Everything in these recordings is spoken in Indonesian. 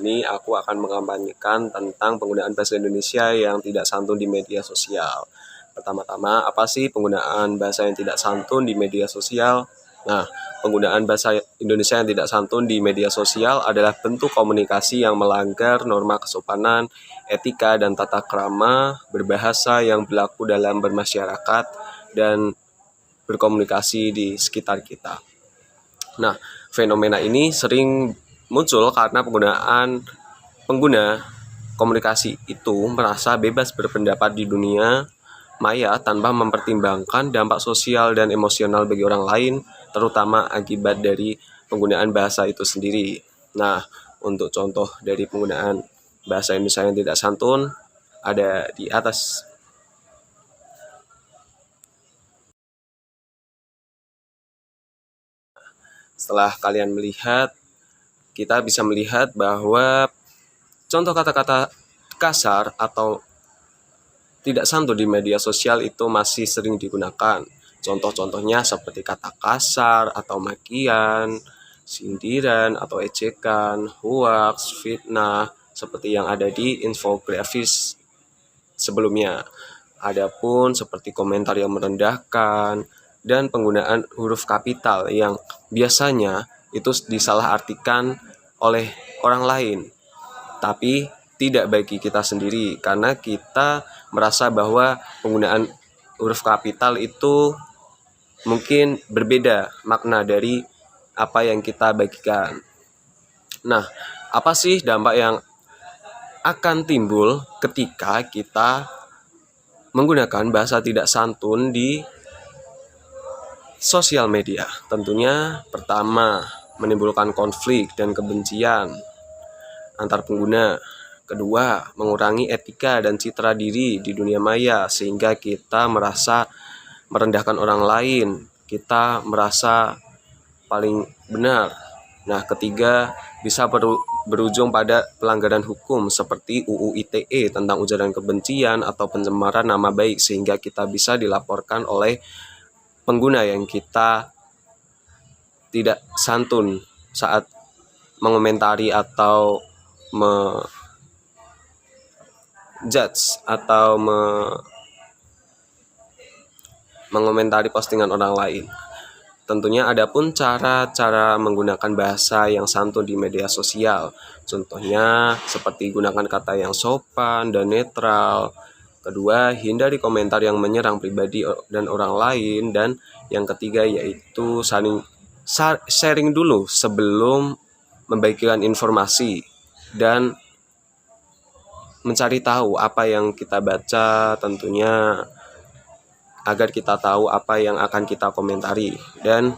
ini aku akan mengampanyekan tentang penggunaan bahasa Indonesia yang tidak santun di media sosial. Pertama-tama, apa sih penggunaan bahasa yang tidak santun di media sosial? Nah, penggunaan bahasa Indonesia yang tidak santun di media sosial adalah bentuk komunikasi yang melanggar norma kesopanan, etika, dan tata krama berbahasa yang berlaku dalam bermasyarakat dan berkomunikasi di sekitar kita. Nah, fenomena ini sering muncul karena pengguna komunikasi itu merasa bebas berpendapat di dunia maya tanpa mempertimbangkan dampak sosial dan emosional bagi orang lain, terutama akibat dari penggunaan bahasa itu sendiri. Nah, untuk contoh dari penggunaan bahasa Indonesia yang tidak santun ada di atas. Setelah kalian melihat, kita bisa melihat bahwa contoh kata-kata kasar atau tidak santun di media sosial itu masih sering digunakan. Contoh-contohnya seperti kata kasar atau makian, sindiran atau ejekan, hoax, fitnah, seperti yang ada di infografis sebelumnya. Adapun seperti komentar yang merendahkan dan penggunaan huruf kapital yang biasanya itu disalahartikan oleh orang lain, tapi tidak bagi kita sendiri karena kita merasa bahwa penggunaan huruf kapital itu mungkin berbeda makna dari apa yang kita bagikan. Nah, apa sih dampak yang akan timbul ketika kita menggunakan bahasa tidak santun di sosial media? Tentunya pertama, menimbulkan konflik dan kebencian antar pengguna. Kedua, mengurangi etika dan citra diri di dunia maya sehingga kita merasa merendahkan orang lain, kita merasa paling benar. Nah, ketiga, bisa berujung pada pelanggaran hukum seperti UU ITE tentang ujaran kebencian atau pencemaran nama baik sehingga kita bisa dilaporkan oleh pengguna yang kita tidak santun saat mengomentari atau judge atau mengomentari postingan orang lain. Tentunya ada pun cara-cara menggunakan bahasa yang santun di media sosial. Contohnya seperti gunakan kata yang sopan dan netral. Kedua, hindari komentar yang menyerang pribadi dan orang lain. Dan yang ketiga yaitu sharing dulu sebelum membagikan informasi dan mencari tahu apa yang kita baca, tentunya agar kita tahu apa yang akan kita komentari. Dan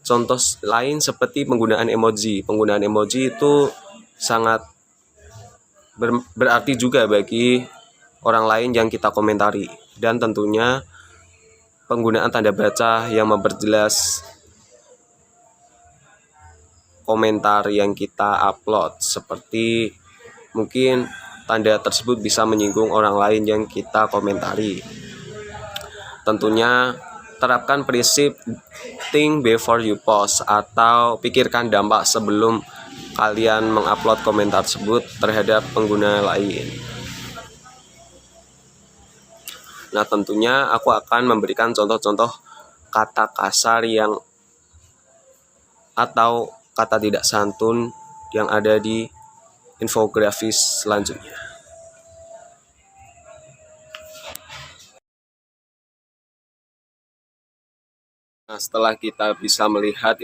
contoh lain seperti penggunaan emoji. Penggunaan emoji itu sangat berarti juga bagi orang lain yang kita komentari. Dan tentunya penggunaan tanda baca yang memperjelas komentar yang kita upload, seperti mungkin tanda tersebut bisa menyinggung orang lain yang kita komentari. Tentunya terapkan prinsip think before you post atau pikirkan dampak sebelum kalian mengupload komentar tersebut terhadap pengguna lain. Nah, tentunya aku akan memberikan contoh-contoh kata kasar yang atau kata tidak santun yang ada di infografis selanjutnya. Nah, setelah kita bisa melihat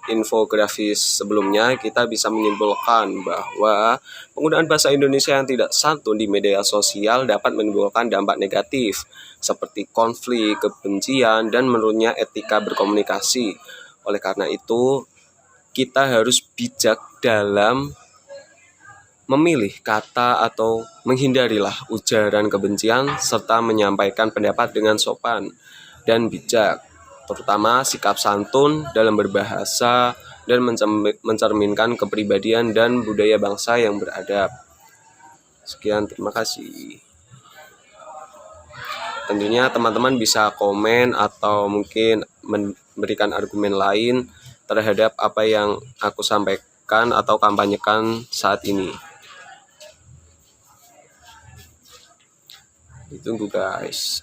infografis sebelumnya, kita bisa menyimpulkan bahwa penggunaan bahasa Indonesia yang tidak santun di media sosial dapat menimbulkan dampak negatif seperti konflik, kebencian, dan menurunnya etika berkomunikasi. Oleh karena itu, kita harus bijak dalam memilih kata atau menghindarilah ujaran kebencian serta menyampaikan pendapat dengan sopan dan bijak, terutama sikap santun dalam berbahasa dan mencerminkan kepribadian dan budaya bangsa yang beradab. Sekian, terima kasih. Tentunya teman-teman bisa komen atau mungkin memberikan argumen lain terhadap apa yang aku sampaikan tingkatkan atau kampanyekan saat ini. Ditunggu guys.